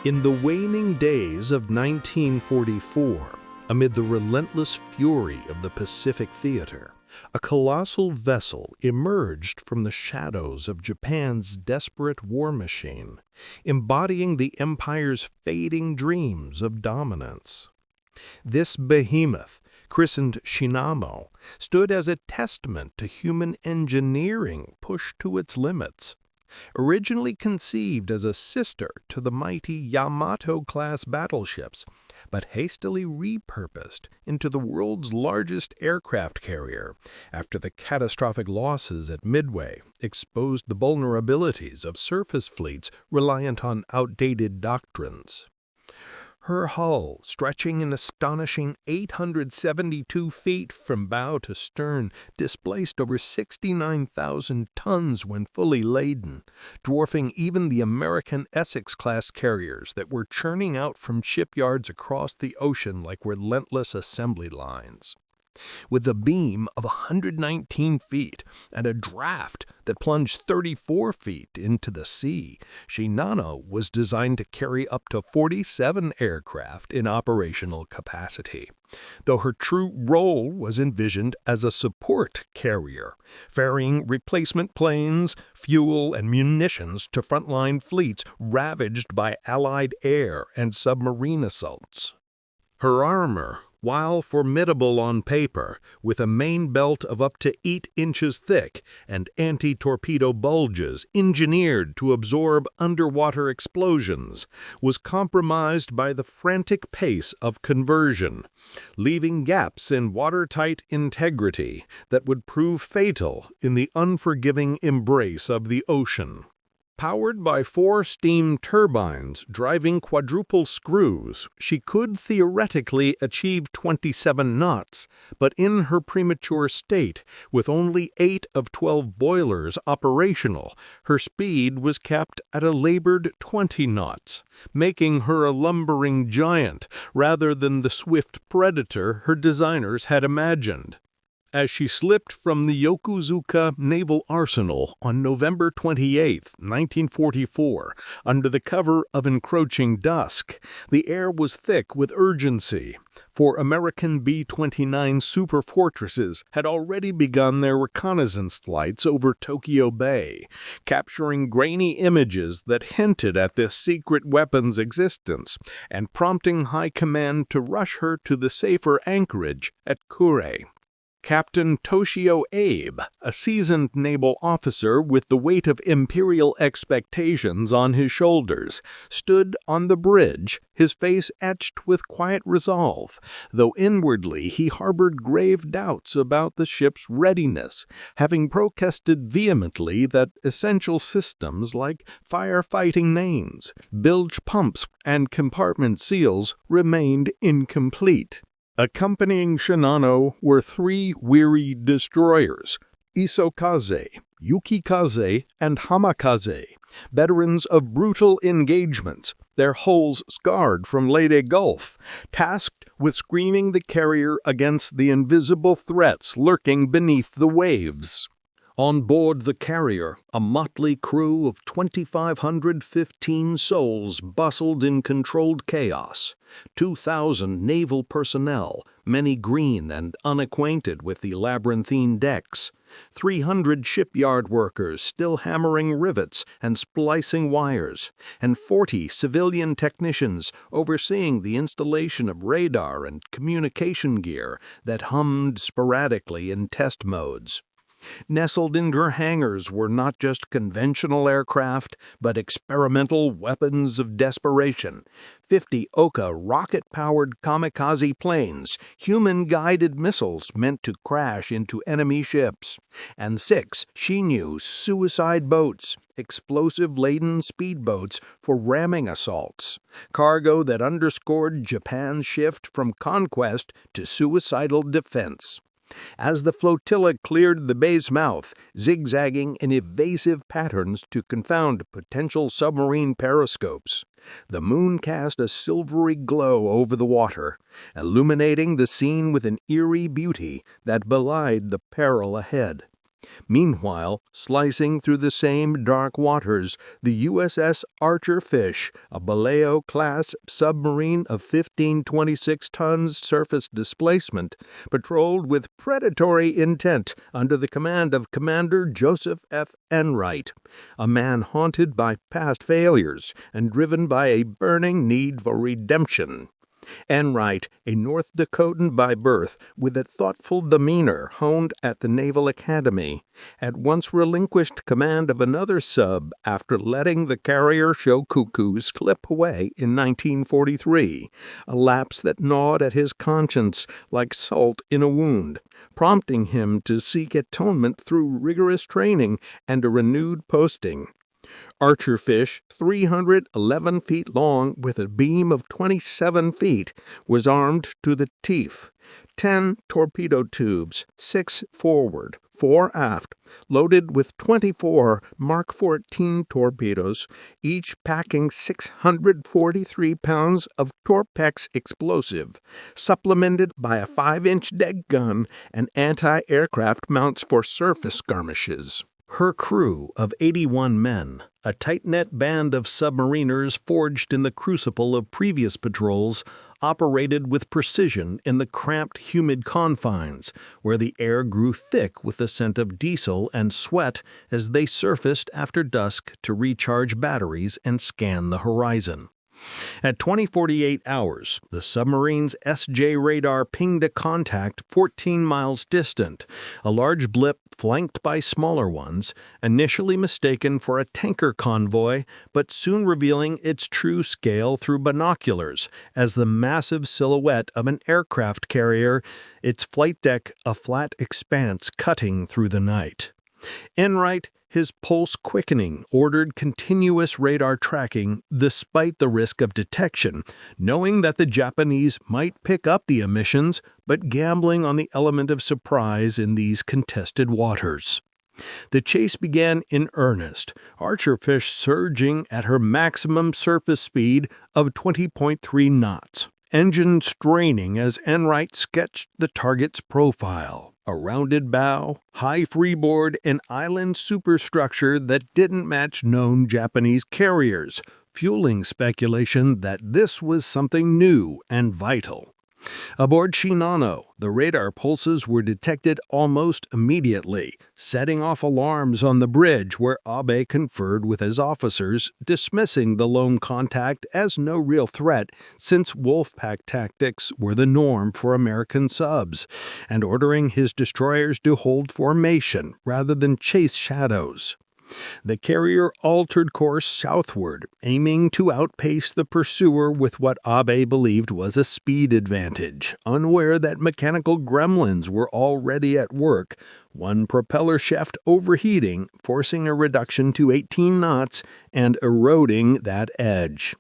In the waning days of 1944, amid the relentless fury of the Pacific theater, a colossal vessel emerged from the shadows of Japan's desperate war machine, embodying the empire's fading dreams of dominance. This behemoth, christened Shinano, stood as a testament to human engineering pushed to its limits. Originally conceived as a sister to the mighty Yamato-class battleships, but hastily repurposed into the world's largest aircraft carrier after the catastrophic losses at Midway exposed the vulnerabilities of surface fleets reliant on outdated doctrines. Her hull, stretching an astonishing 872 feet from bow to stern, displaced over 69,000 tons when fully laden, dwarfing even the American Essex-class carriers that were churning out from shipyards across the ocean like relentless assembly lines. With a beam of 119 feet and a draft that plunged 34 feet into the sea, Shinano was designed to carry up to 47 aircraft in operational capacity, though her true role was envisioned as a support carrier, ferrying replacement planes, fuel, and munitions to frontline fleets ravaged by Allied air and submarine assaults. Her armor, while formidable on paper, with a main belt of up to 8 inches thick and anti-torpedo bulges engineered to absorb underwater explosions, was compromised by the frantic pace of conversion, leaving gaps in watertight integrity that would prove fatal in the unforgiving embrace of the ocean. Powered by 4 steam turbines driving quadruple screws, she could theoretically achieve 27 knots, but in her premature state, with only 8 of 12 boilers operational, her speed was capped at a labored 20 knots, making her a lumbering giant rather than the swift predator her designers had imagined. As she slipped from the Yokozuka Naval Arsenal on November 28, 1944, under the cover of encroaching dusk, the air was thick with urgency, for American B-29 superfortresses had already begun their reconnaissance flights over Tokyo Bay, capturing grainy images that hinted at this secret weapon's existence and prompting High Command to rush her to the safer anchorage at Kure. Captain Toshio Abe, a seasoned naval officer with the weight of imperial expectations on his shoulders, stood on the bridge, his face etched with quiet resolve, though inwardly he harbored grave doubts about the ship's readiness, having protested vehemently that essential systems like firefighting mains, bilge pumps, and compartment seals remained incomplete. Accompanying Shinano were 3 weary destroyers, Isokaze, Yukikaze, and Hamakaze, veterans of brutal engagements, their hulls scarred from Leyte Gulf, tasked with screening the carrier against the invisible threats lurking beneath the waves. On board the carrier, a motley crew of 2,515 souls bustled in controlled chaos. 2,000 naval personnel, many green and unacquainted with the labyrinthine decks. 300 shipyard workers still hammering rivets and splicing wires, and 40 civilian technicians overseeing the installation of radar and communication gear that hummed sporadically in test modes. Nestled in her hangars were not just conventional aircraft, but experimental weapons of desperation. 50 Oka rocket-powered kamikaze planes, human-guided missiles meant to crash into enemy ships, and 6 Shinyu suicide boats, explosive-laden speedboats for ramming assaults, cargo that underscored Japan's shift from conquest to suicidal defense. As the flotilla cleared the bay's mouth, zigzagging in evasive patterns to confound potential submarine periscopes, the moon cast a silvery glow over the water, illuminating the scene with an eerie beauty that belied the peril ahead. Meanwhile, slicing through the same dark waters, the USS Archerfish, a Baleo-class submarine of 1526 tons surface displacement, patrolled with predatory intent under the command of Commander Joseph F. Enright, a man haunted by past failures and driven by a burning need for redemption. Enright, a North Dakotan by birth, with a thoughtful demeanor honed at the Naval Academy, at once relinquished command of another sub after letting the carrier Shokuku slip away in 1943, a lapse that gnawed at his conscience like salt in a wound, prompting him to seek atonement through rigorous training and a renewed posting. Archerfish, 311 feet long with a beam of 27 feet, was armed to the teeth. 10 torpedo tubes, 6 forward, 4 aft, loaded with 24 Mark 14 torpedoes, each packing 643 pounds of Torpex explosive, supplemented by a 5-inch deck gun and anti-aircraft mounts for surface skirmishes. Her crew of 81 men, a tight-knit band of submariners forged in the crucible of previous patrols, operated with precision in the cramped, humid confines, where the air grew thick with the scent of diesel and sweat as they surfaced after dusk to recharge batteries and scan the horizon. At 20:48 hours, the submarine's SJ radar pinged a contact 14 miles distant, a large blip flanked by smaller ones, initially mistaken for a tanker convoy, but soon revealing its true scale through binoculars as the massive silhouette of an aircraft carrier, its flight deck a flat expanse cutting through the night. Enright, his pulse quickening, ordered continuous radar tracking despite the risk of detection, knowing that the Japanese might pick up the emissions, but gambling on the element of surprise in these contested waters. The chase began in earnest, Archerfish surging at her maximum surface speed of 20.3 knots, engine straining as Enright sketched the target's profile. A rounded bow, high freeboard, and island superstructure that didn't match known Japanese carriers, fueling speculation that this was something new and vital. Aboard Shinano, the radar pulses were detected almost immediately, setting off alarms on the bridge where Abe conferred with his officers, dismissing the lone contact as no real threat since Wolfpack tactics were the norm for American subs, and ordering his destroyers to hold formation rather than chase shadows. The carrier altered course southward, aiming to outpace the pursuer with what Abe believed was a speed advantage, unaware that mechanical gremlins were already at work, one propeller shaft overheating, forcing a reduction to 18 knots and eroding that edge.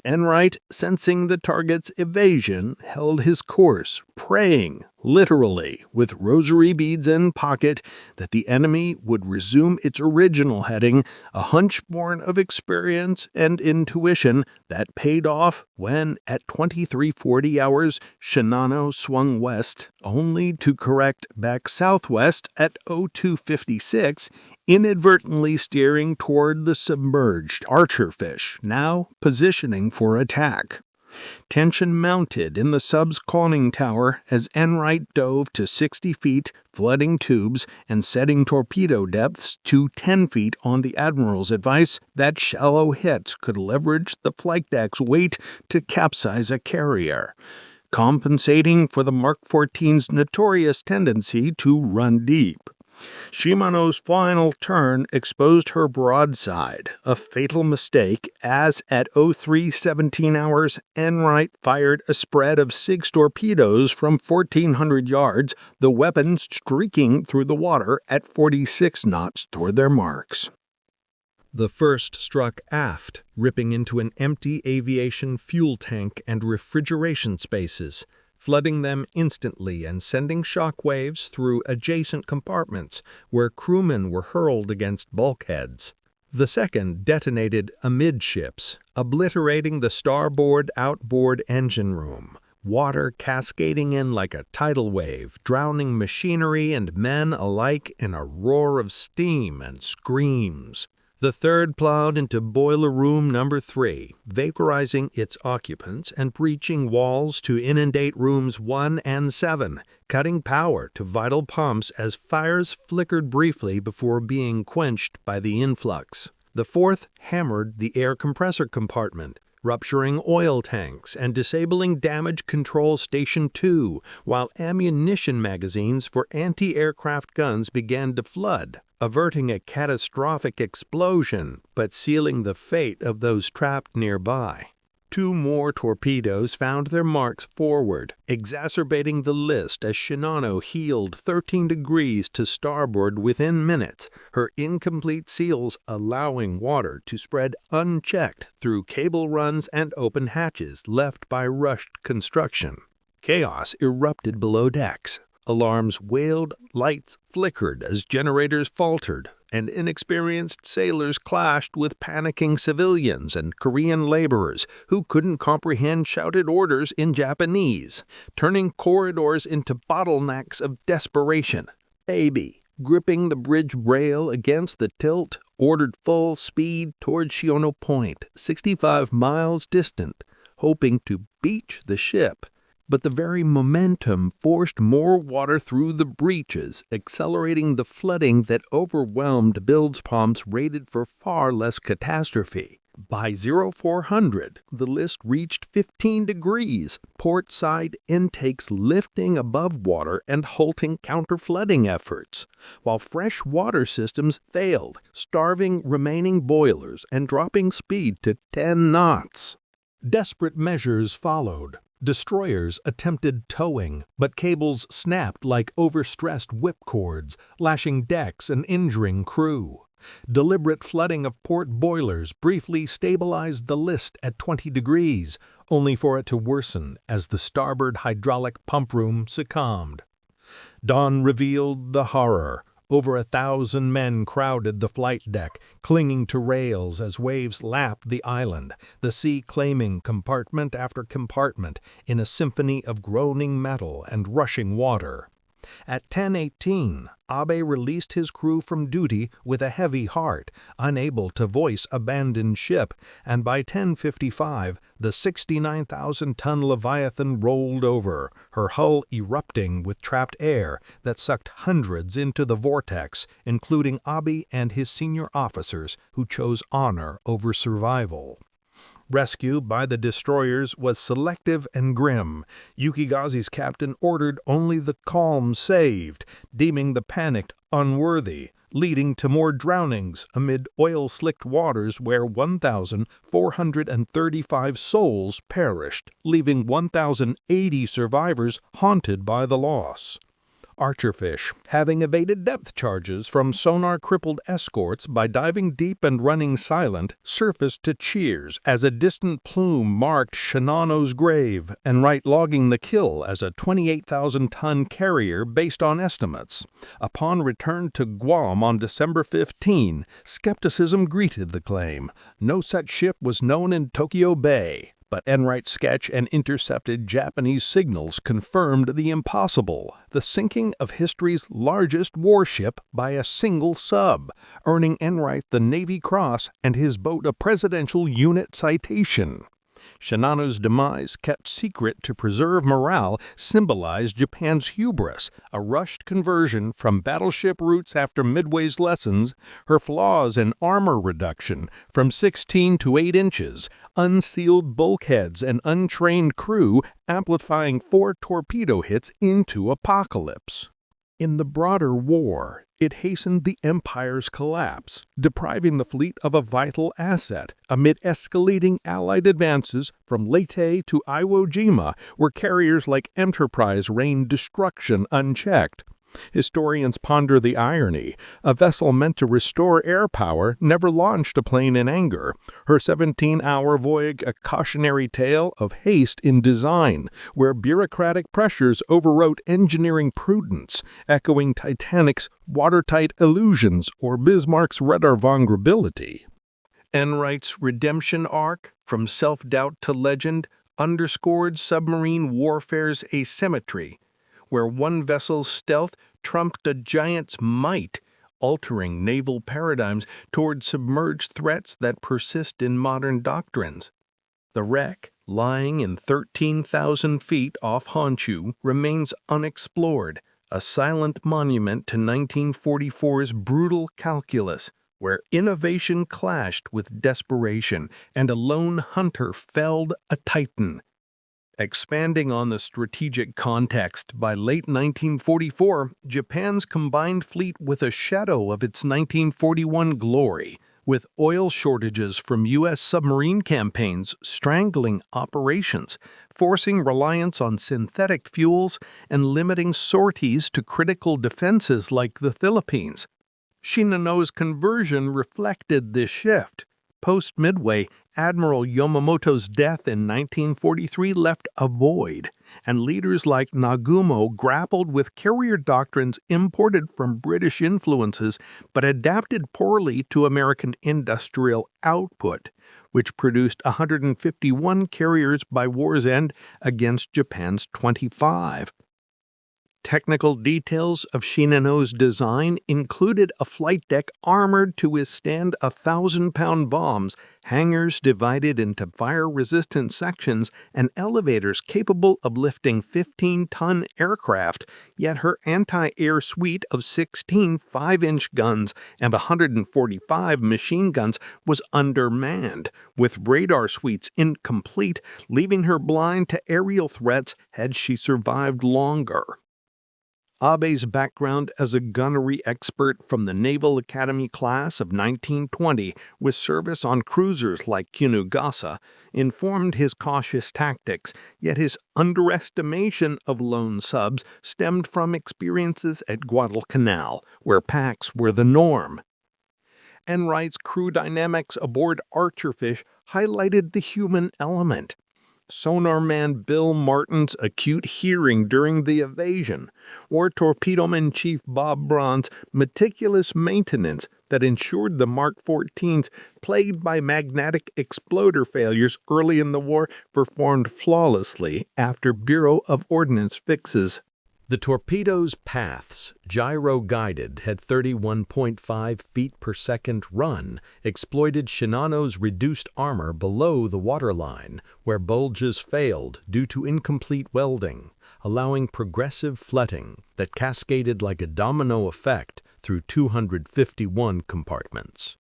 Enright, sensing the target's evasion, held his course, praying, literally, with rosary beads in pocket, that the enemy would resume its original heading, a hunch born of experience and intuition that paid off when, at 23:40 hours, Shinano swung west, only to correct back southwest at 02:56, inadvertently steering toward the submerged Archerfish, now positioning for attack. Tension mounted in the sub's conning tower as Enright dove to 60 feet, flooding tubes and setting torpedo depths to 10 feet on the Admiral's advice that shallow hits could leverage the flight deck's weight to capsize a carrier, compensating for the Mark 14's notorious tendency to run deep. Shimano's final turn exposed her broadside, a fatal mistake, as at 03:17 hours, Enright fired a spread of 6 torpedoes from 1,400 yards, the weapons streaking through the water at 46 knots toward their marks. The first struck aft, ripping into an empty aviation fuel tank and refrigeration spaces, flooding them instantly and sending shock waves through adjacent compartments where crewmen were hurled against bulkheads. The second detonated amidships, obliterating the starboard-outboard engine room, water cascading in like a tidal wave, drowning machinery and men alike in a roar of steam and screams. The third plowed into boiler room number 3, vaporizing its occupants and breaching walls to inundate rooms 1 and 7, cutting power to vital pumps as fires flickered briefly before being quenched by the influx. The fourth hammered the air compressor compartment, rupturing oil tanks and disabling Damage Control Station 2, while ammunition magazines for anti-aircraft guns began to flood, averting a catastrophic explosion, but sealing the fate of those trapped nearby. 2 more torpedoes found their marks forward, exacerbating the list as Shinano heeled 13 degrees to starboard within minutes, her incomplete seals allowing water to spread unchecked through cable runs and open hatches left by rushed construction. Chaos erupted below decks. Alarms wailed, lights flickered as generators faltered, and inexperienced sailors clashed with panicking civilians and Korean laborers who couldn't comprehend shouted orders in Japanese, turning corridors into bottlenecks of desperation. Baby, gripping the bridge rail against the tilt, ordered full speed toward Shiono Point, 65 miles distant, hoping to beach the ship. But the very momentum forced more water through the breaches, accelerating the flooding that overwhelmed bilge pumps rated for far less catastrophe. By 0400, the list reached 15 degrees, port side intakes lifting above water and halting counter-flooding efforts, while fresh water systems failed, starving remaining boilers and dropping speed to 10 knots. Desperate measures followed. Destroyers attempted towing, but cables snapped like overstressed whipcords, lashing decks and injuring crew. Deliberate flooding of port boilers briefly stabilized the list at 20 degrees, only for it to worsen as the starboard hydraulic pump room succumbed. Dawn revealed the horror. Over 1,000 men crowded the flight deck, clinging to rails as waves lapped the island, the sea claiming compartment after compartment in a symphony of groaning metal and rushing water. At 10:18, Abe released his crew from duty with a heavy heart, unable to voice abandoned ship, and by 10:55, the 69,000-ton Leviathan rolled over, her hull erupting with trapped air that sucked hundreds into the vortex, including Abe and his senior officers who chose honor over survival. Rescue by the destroyers was selective and grim. Yukigaze's captain ordered only the calm saved, deeming the panicked unworthy, leading to more drownings amid oil-slicked waters where 1,435 souls perished, leaving 1,080 survivors haunted by the loss. Archerfish, having evaded depth charges from sonar-crippled escorts by diving deep and running silent, surfaced to cheers as a distant plume marked Shinano's grave, and right logging the kill as a 28,000-ton carrier based on estimates. Upon return to Guam on December 15, skepticism greeted the claim. No such ship was known in Tokyo Bay. But Enright's sketch and intercepted Japanese signals confirmed the impossible, the sinking of history's largest warship by a single sub, earning Enright the Navy Cross and his boat a Presidential Unit Citation. Shinano's demise, kept secret to preserve morale, symbolized Japan's hubris, a rushed conversion from battleship roots after Midway's lessons, her flaws in armor reduction from 16 to 8 inches, unsealed bulkheads and untrained crew amplifying 4 torpedo hits into apocalypse. In the broader war, it hastened the Empire's collapse, depriving the fleet of a vital asset amid escalating Allied advances from Leyte to Iwo Jima, where carriers like Enterprise rained destruction unchecked. Historians ponder the irony. A vessel meant to restore air power never launched a plane in anger. Her 17-hour voyage a cautionary tale of haste in design, where bureaucratic pressures overwrote engineering prudence, echoing Titanic's watertight illusions or Bismarck's radar vulnerability. Enright's redemption arc, from self-doubt to legend, underscored submarine warfare's asymmetry, where one vessel's stealth trumped a giant's might, altering naval paradigms toward submerged threats that persist in modern doctrines. The wreck, lying in 13,000 feet off Honshu, remains unexplored, a silent monument to 1944's brutal calculus, where innovation clashed with desperation and a lone hunter felled a titan. Expanding on the strategic context, by late 1944, Japan's combined fleet with a shadow of its 1941 glory, with oil shortages from U.S. submarine campaigns strangling operations, forcing reliance on synthetic fuels and limiting sorties to critical defenses like the Philippines. Shinano's conversion reflected this shift. Post-Midway, Admiral Yamamoto's death in 1943 left a void, and leaders like Nagumo grappled with carrier doctrines imported from British influences but adapted poorly to American industrial output, which produced 151 carriers by war's end against Japan's 25. Technical details of Shinano's design included a flight deck armored to withstand 1,000-pound bombs, hangars divided into fire-resistant sections, and elevators capable of lifting 15-ton aircraft, yet her anti-air suite of 16 5-inch guns and 145 machine guns was undermanned, with radar suites incomplete, leaving her blind to aerial threats had she survived longer. Abe's background as a gunnery expert from the Naval Academy class of 1920, with service on cruisers like Kinugasa, informed his cautious tactics, yet his underestimation of lone subs stemmed from experiences at Guadalcanal, where packs were the norm. Enright's crew dynamics aboard Archerfish highlighted the human element. Sonarman Bill Martin's acute hearing during the evasion, or Torpedoman Chief Bob Braun's meticulous maintenance that ensured the Mark 14s, plagued by magnetic exploder failures early in the war, performed flawlessly after Bureau of Ordnance fixes. The torpedo's paths, gyro-guided, had 31.5 feet per second run, exploited Shinano's reduced armor below the waterline, where bulges failed due to incomplete welding, allowing progressive fletting that cascaded like a domino effect through 251 compartments.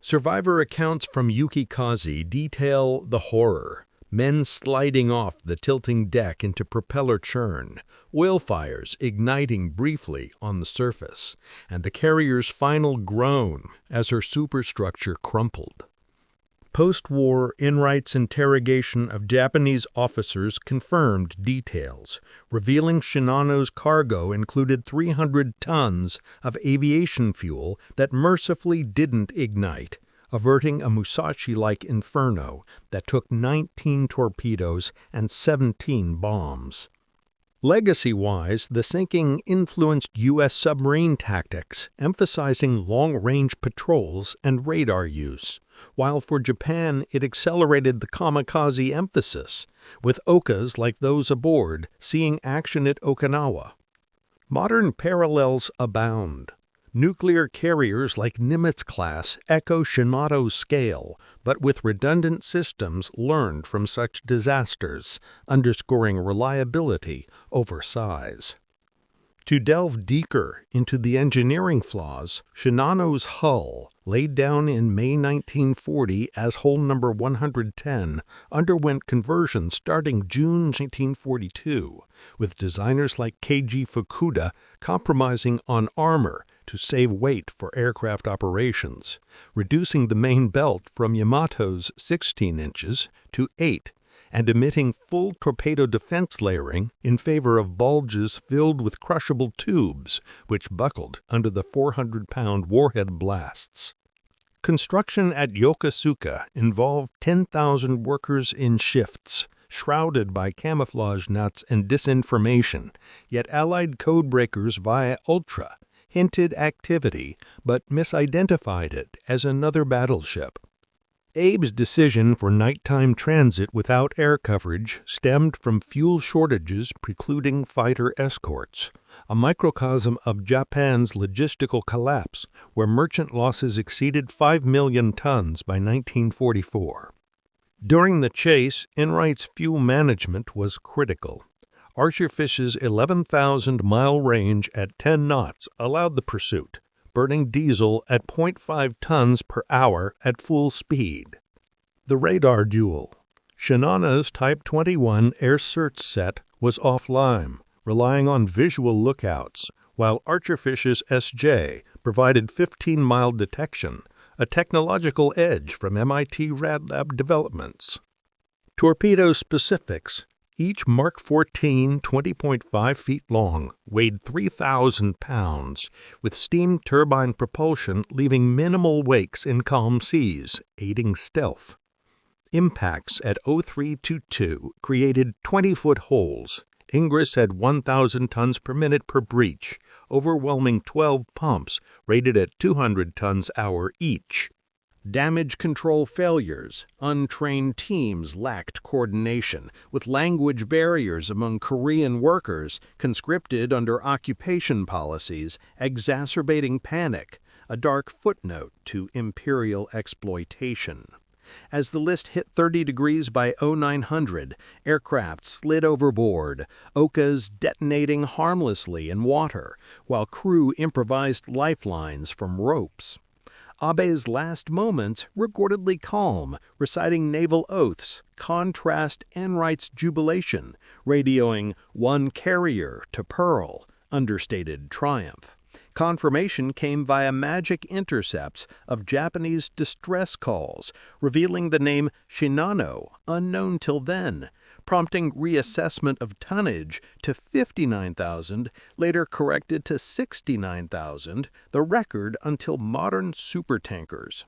Survivor accounts from Yuki Kazi detail the horror. Men sliding off the tilting deck into propeller churn, oil fires igniting briefly on the surface, and the carrier's final groan as her superstructure crumpled. Post-war, Enright's interrogation of Japanese officers confirmed details, revealing Shinano's cargo included 300 tons of aviation fuel that mercifully didn't ignite, averting a Musashi-like inferno that took 19 torpedoes and 17 bombs. Legacy-wise, the sinking influenced U.S. submarine tactics, emphasizing long-range patrols and radar use, while for Japan it accelerated the kamikaze emphasis, with Okas like those aboard seeing action at Okinawa. Modern parallels abound. Nuclear carriers like Nimitz-class echo Shimato's scale, but with redundant systems learned from such disasters, underscoring reliability over size. To delve deeper into the engineering flaws, Shinano's hull, laid down in May 1940 as hull number 110, underwent conversion starting June 1942, with designers like Keiji Fukuda compromising on armor to save weight for aircraft operations, reducing the main belt from Yamato's 16 inches to 8, and omitting full torpedo defense layering in favor of bulges filled with crushable tubes, which buckled under the 400-pound warhead blasts. Construction at Yokosuka involved 10,000 workers in shifts, shrouded by camouflage nets and disinformation, yet Allied codebreakers via Ultra hinted activity but misidentified it as another battleship. Abe's decision for nighttime transit without air coverage stemmed from fuel shortages precluding fighter escorts, a microcosm of Japan's logistical collapse, where merchant losses exceeded 5 million tons by 1944. During the chase, Enright's fuel management was critical. Archerfish's 11,000-mile range at 10 knots allowed the pursuit, burning diesel at 0.5 tons per hour at full speed. The radar duel. Shinano's Type 21 air search set was offline, relying on visual lookouts, while Archerfish's SJ provided 15-mile detection, a technological edge from MIT Rad Lab developments. Torpedo specifics. Each Mark 14, 20.5 feet long, weighed 3,000 pounds, with steam turbine propulsion leaving minimal wakes in calm seas, aiding stealth. Impacts at 0322 created 20-foot holes. Ingress had 1,000 tons per minute per breach, overwhelming 12 pumps, rated at 200 tons hour each. Damage control failures. Untrained teams lacked coordination, with language barriers among Korean workers, conscripted under occupation policies, exacerbating panic, a dark footnote to imperial exploitation. As the list hit 30 degrees by 0900, aircraft slid overboard, Okas detonating harmlessly in water, while crew improvised lifelines from ropes. Abe's last moments recordedly calm, reciting naval oaths, contrast Enright's jubilation, radioing "one carrier to Pearl," understated triumph. Confirmation came via magic intercepts of Japanese distress calls, revealing the name Shinano, unknown till then, prompting reassessment of tonnage to 59,000, later corrected to 69,000, the record until modern supertankers.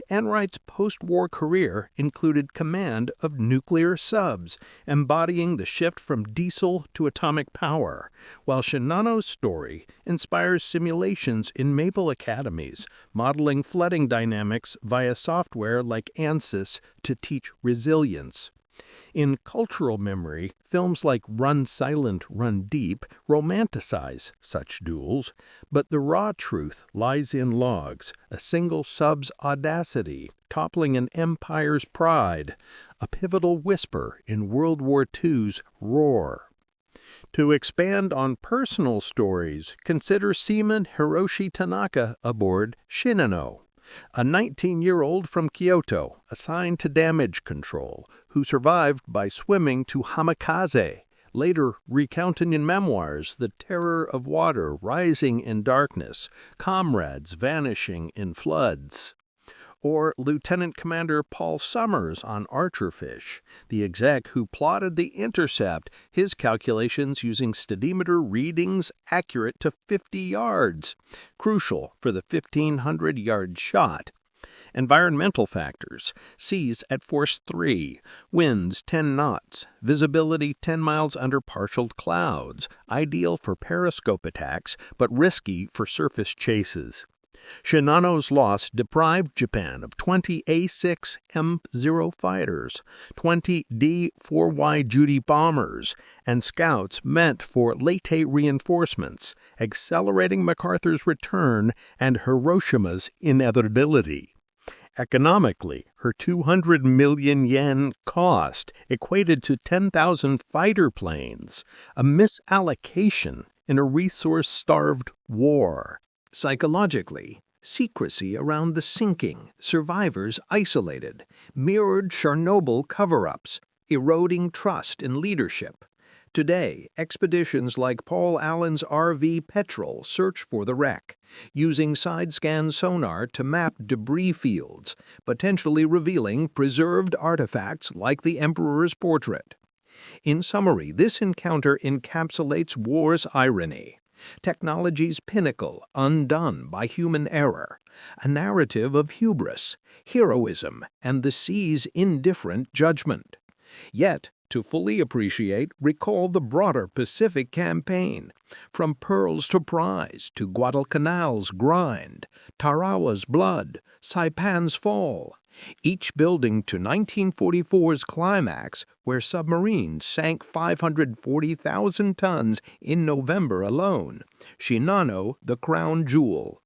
Enright's post-war career included command of nuclear subs, embodying the shift from diesel to atomic power, while Shinano's story inspires simulations in naval academies, modeling flooding dynamics via software like ANSYS to teach resilience. In cultural memory, films like Run Silent, Run Deep romanticize such duels, but the raw truth lies in logs, a single sub's audacity toppling an empire's pride, a pivotal whisper in World War II's roar. To expand on personal stories, consider Seaman Hiroshi Tanaka aboard Shinano, a 19-year-old from Kyoto assigned to damage control, who survived by swimming to Hamikaze, later recounting in memoirs the terror of water rising in darkness, comrades vanishing in floods. Or Lieutenant Commander Paul Summers on Archerfish, the exec who plotted the intercept, his calculations using steadimeter readings accurate to 50 yards, crucial for the 1,500-yard shot. Environmental factors: seas at force 3, winds 10 knots, visibility 10 miles under partial clouds, ideal for periscope attacks but risky for surface chases. Shinano's loss deprived Japan of 20 A-6M0 fighters, 20 D-4Y Judy bombers, and scouts meant for Leyte reinforcements, accelerating MacArthur's return and Hiroshima's inevitability. Economically, her 200 million yen cost equated to 10,000 fighter planes, a misallocation in a resource-starved war. Psychologically, secrecy around the sinking, survivors isolated, mirrored Chernobyl cover-ups, eroding trust in leadership. Today, expeditions like Paul Allen's RV Petrel search for the wreck, using side-scan sonar to map debris fields, potentially revealing preserved artifacts like the Emperor's portrait. In summary, this encounter encapsulates war's irony. Technology's pinnacle undone by human error, a narrative of hubris, heroism, and the sea's indifferent judgment. Yet, to fully appreciate, recall the broader Pacific campaign, from Pearls to Prize to Guadalcanal's grind, Tarawa's blood, Saipan's fall. each building to 1944's climax, where submarines sank 540,000 tons in November alone. Shinano, the crown jewel.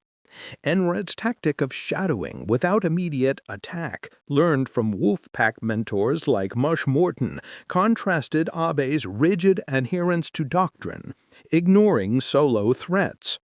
Enrad's tactic of shadowing without immediate attack, learned from Wolfpack mentors like Mush Morton, contrasted Abe's rigid adherence to doctrine, ignoring solo threats.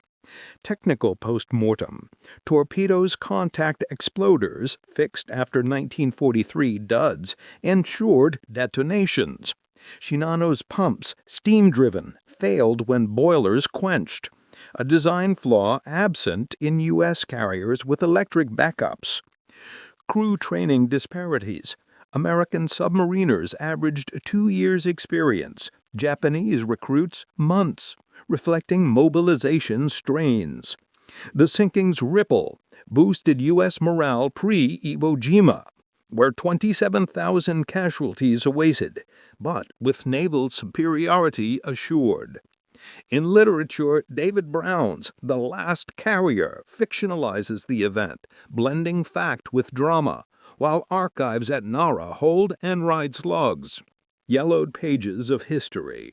Technical post-mortem. Torpedoes' contact exploders, fixed after 1943 duds, ensured detonations. Shinano's pumps, steam-driven, failed when boilers quenched. A design flaw absent in U.S. carriers with electric backups. Crew training disparities. American submariners averaged 2 years' experience. Japanese recruits, months, reflecting mobilization strains. The sinking's ripple boosted U.S. morale pre-Iwo Jima, where 27,000 casualties awaited, but with naval superiority assured. In literature, David Brown's The Last Carrier fictionalizes the event, blending fact with drama, while archives at Nara hold Enride's logs. Yellowed pages of history.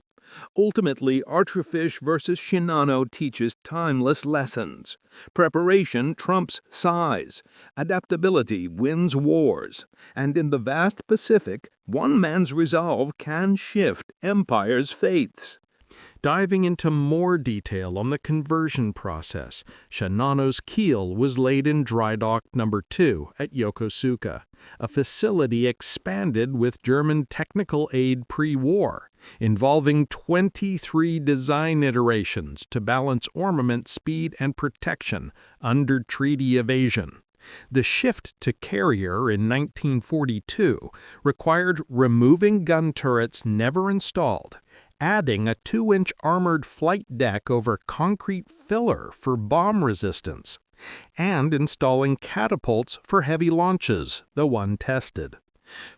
Ultimately, Archerfish versus Shinano teaches timeless lessons. Preparation trumps size. Adaptability wins wars. And in the vast Pacific, one man's resolve can shift empires' fates. Diving into more detail on the conversion process, Shinano's keel was laid in Dry Dock No. 2 at Yokosuka, a facility expanded with German technical aid pre-war, involving 23 design iterations to balance armament speed and protection under treaty evasion. The shift to carrier in 1942 required removing gun turrets never installed, adding a 2-inch armored flight deck over concrete filler for bomb resistance, and installing catapults for heavy launches, though untested.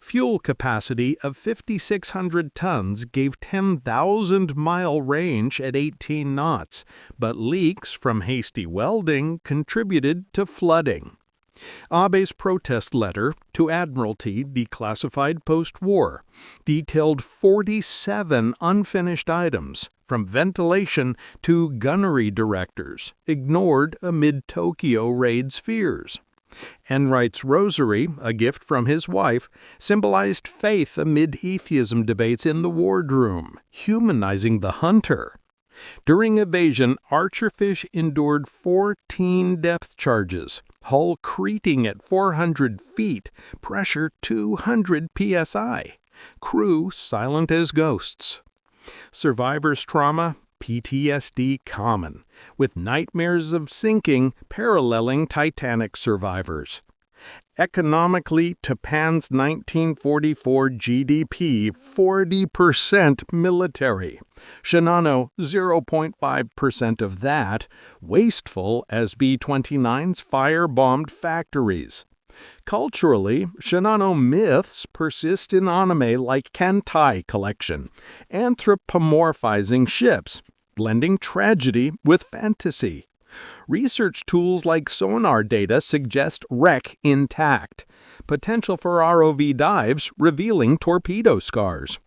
Fuel capacity of 5,600 tons gave 10,000-mile range at 18 knots, but leaks from hasty welding contributed to flooding. Abe's protest letter to Admiralty, declassified post-war, detailed 47 unfinished items, from ventilation to gunnery directors, ignored amid Tokyo raid's fears. Enright's rosary, a gift from his wife, symbolized faith amid atheism debates in the wardroom, humanizing the hunter. During evasion, Archerfish endured 14 depth charges, hull creating at 400 feet, pressure 200 psi, crew silent as ghosts. Survivors' trauma, PTSD common, with nightmares of sinking paralleling Titanic survivors. Economically, Japan's 1944 GDP 40% military. Shinano 0.5% of that, wasteful as B-29s firebombed factories. Culturally, Shinano myths persist in anime like Kentai Collection, anthropomorphizing ships, blending tragedy with fantasy. Research tools like sonar data suggest wreck intact, potential for ROV dives revealing torpedo scars.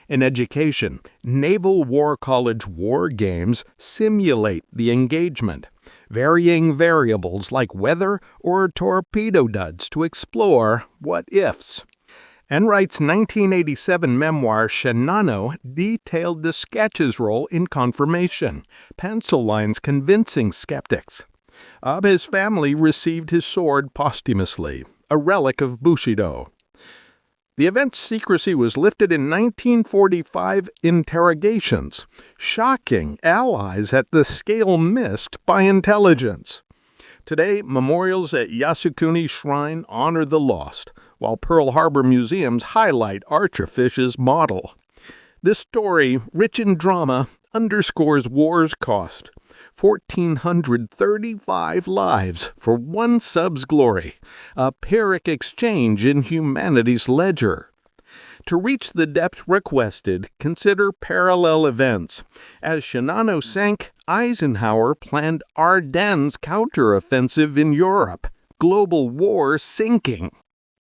In education, Naval War College war games simulate the engagement, varying variables like weather or torpedo duds to explore what-ifs. Enright's 1987 memoir Shinano detailed the sketch's role in confirmation, pencil lines convincing skeptics. Abe's family received his sword posthumously, a relic of Bushido. The event's secrecy was lifted in 1945 interrogations, shocking allies at the scale missed by intelligence. Today, memorials at Yasukuni Shrine honor the lost, while Pearl Harbor museums highlight Archerfish's model. This story, rich in drama, underscores war's cost. 1,435 lives for one sub's glory, a Pyrrhic exchange in humanity's ledger. To reach the depth requested, consider parallel events. As Shinano sank, Eisenhower planned Ardennes counteroffensive in Europe. Global war sinking.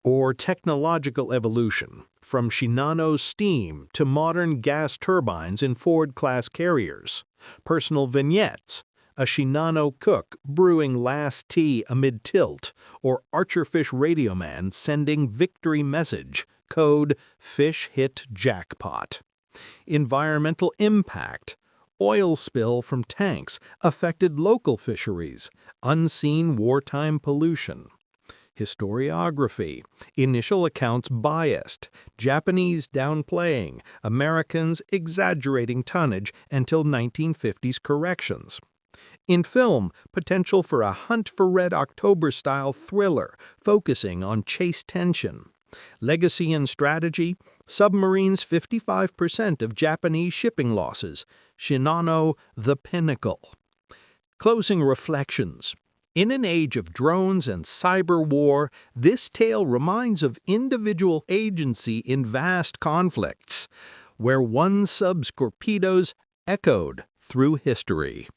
Or technological evolution, from Shinano steam to modern gas turbines in Ford-class carriers. Personal vignettes, a Shinano cook brewing last tea amid tilt, or Archerfish radioman sending victory message, code "Fish hit jackpot." Environmental impact, oil spill from tanks affected local fisheries, unseen wartime pollution. Historiography, initial accounts biased, Japanese downplaying, Americans exaggerating tonnage until 1950s corrections. In film, potential for a Hunt for Red October-style thriller focusing on chase tension. Legacy and strategy, submarines 55% of Japanese shipping losses, Shinano the pinnacle. Closing reflections. In an age of drones and cyber war, this tale reminds of individual agency in vast conflicts, where one sub's torpedoes echoed through history.